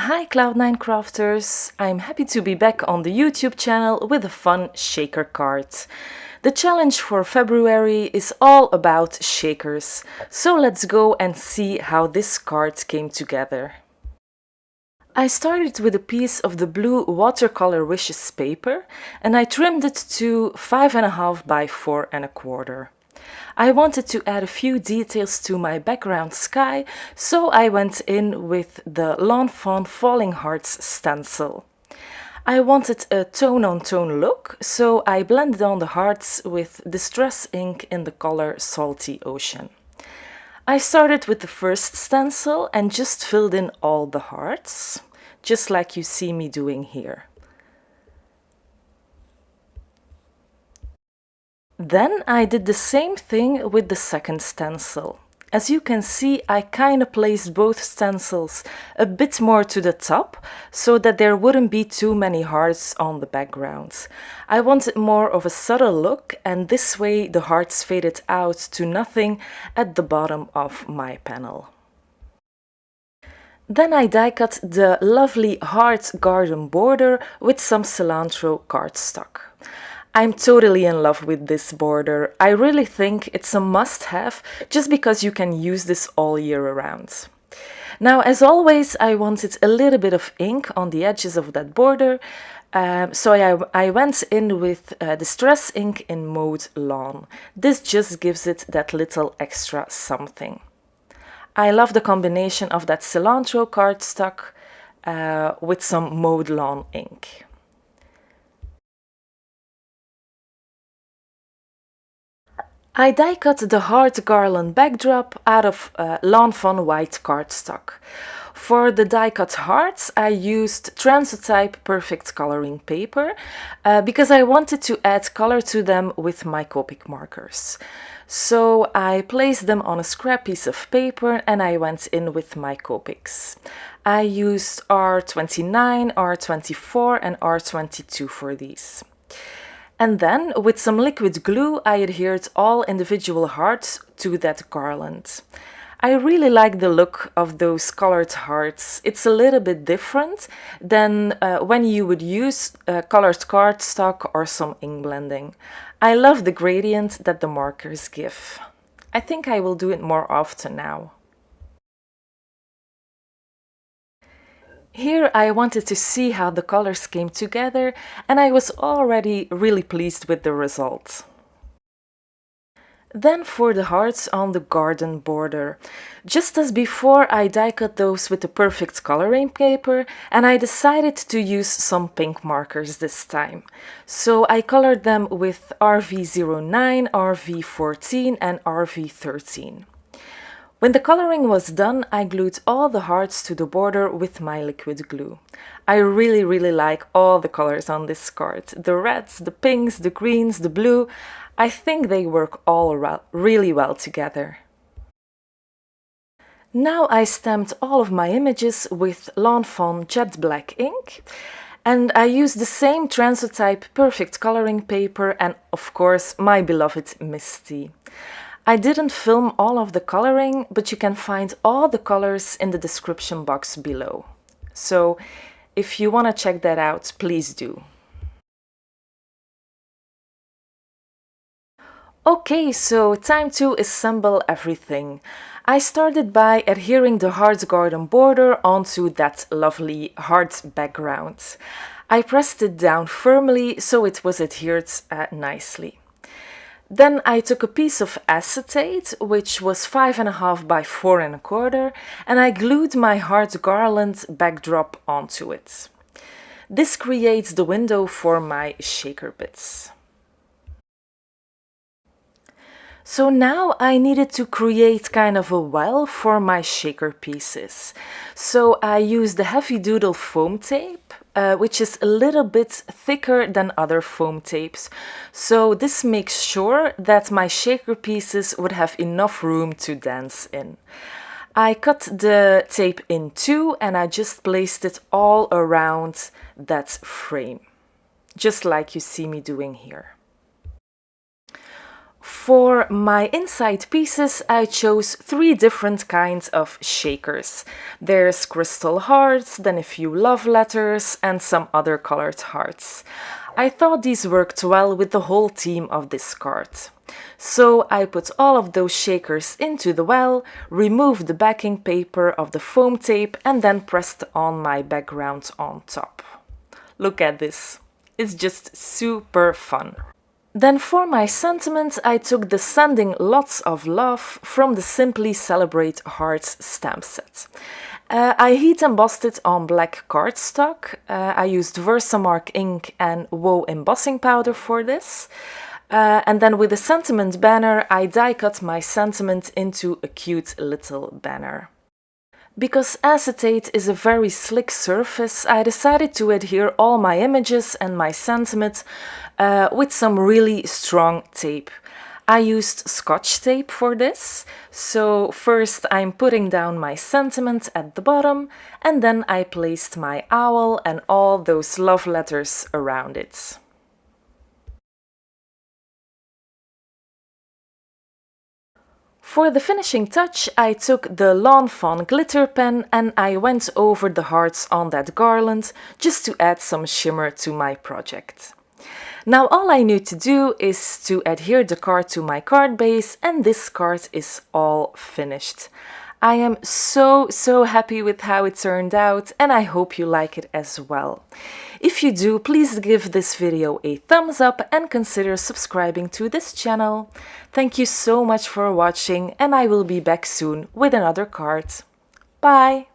Hi Cloud9 crafters, I'm happy to be back on the YouTube channel with a fun shaker card. The challenge for February is all about shakers, so let's go and see how this card came together. I started with a piece of the blue watercolor wishes paper and I trimmed it to 5.5 by 4.25. I wanted to add a few details to my background sky, so I went in with the Lawn Fawn Falling Hearts stencil. I wanted a tone-on-tone look, so I blended on the hearts with Distress ink in the color Salty Ocean. I started with the first stencil and just filled in all the hearts, just like you see me doing here. Then I did the same thing with the second stencil. As you can see, I kind of placed both stencils a bit more to the top so that there wouldn't be too many hearts on the background. I wanted more of a subtle look, and this way the hearts faded out to nothing at the bottom of my panel. Then I die cut the lovely heart garden border with some cilantro cardstock. I'm totally in love with this border. I really think it's a must-have just because you can use this all year around. Now, as always, I wanted a little bit of ink on the edges of that border, so I went in with Distress ink in Mauve Lawn. This just gives it that little extra something. I love the combination of that cilantro cardstock with some Mauve Lawn ink. I die cut the heart garland backdrop out of Lawn Fawn white cardstock. For the die cut hearts, I used Transotype Perfect coloring paper because I wanted to add color to them with my Copic markers. So I placed them on a scrap piece of paper and I went in with my Copics. I used R29, R24 and R22 for these. And then, with some liquid glue, I adhered all individual hearts to that garland. I really like the look of those colored hearts. It's a little bit different than when you would use colored cardstock or some ink blending. I love the gradient that the markers give. I think I will do it more often now. Here I wanted to see how the colors came together, and I was already really pleased with the result. Then for the hearts on the garden border. Just as before, I die cut those with the Perfect coloring paper, and I decided to use some pink markers this time. So I colored them with RV09, RV14 and RV13. When the coloring was done, I glued all the hearts to the border with my liquid glue. I really like all the colors on this card. The reds, the pinks, the greens, the blue. I think they work all really well together. Now I stamped all of my images with Lawn Fawn Jet Black ink. And I used the same Transotype Perfect coloring paper and, of course, my beloved Misty. I didn't film all of the coloring, but you can find all the colors in the description box below. So, if you want to check that out, please do. Okay, so time to assemble everything. I started by adhering the heart garden border onto that lovely heart background. I pressed it down firmly so it was adhered nicely. Then I took a piece of acetate, which was 5.5 by 4.25, and I glued my heart garland backdrop onto it. This creates the window for my shaker bits. So now I needed to create kind of a well for my shaker pieces. So I used the Heavy Doodle foam tape, which is a little bit thicker than other foam tapes. So this makes sure that my shaker pieces would have enough room to dance in. I cut the tape in two and I just placed it all around that frame, just like you see me doing here. For my inside pieces, I chose 3 different kinds of shakers. There's crystal hearts, then a few love letters, and some other colored hearts. I thought these worked well with the whole theme of this card. So I put all of those shakers into the well, removed the backing paper of the foam tape, and then pressed on my background on top. Look at this. It's just super fun. Then for my sentiment, I took the Sending Lots of Love from the Simply Celebrate Hearts stamp set. I heat embossed it on black cardstock. I used Versamark ink and Woe embossing powder for this. And then with the sentiment banner, I die cut my sentiment into a cute little banner. Because acetate is a very slick surface, I decided to adhere all my images and my sentiment with some really strong tape. I used Scotch tape for this, so first I'm putting down my sentiment at the bottom, and then I placed my owl and all those love letters around it. For the finishing touch, I took the Lawn Fawn glitter pen and I went over the hearts on that garland just to add some shimmer to my project. Now all I need to do is to adhere the card to my card base, and this card is all finished. I am so happy with how it turned out, and I hope you like it as well. If you do, please give this video a thumbs up and consider subscribing to this channel. Thank you so much for watching, and I will be back soon with another card. Bye!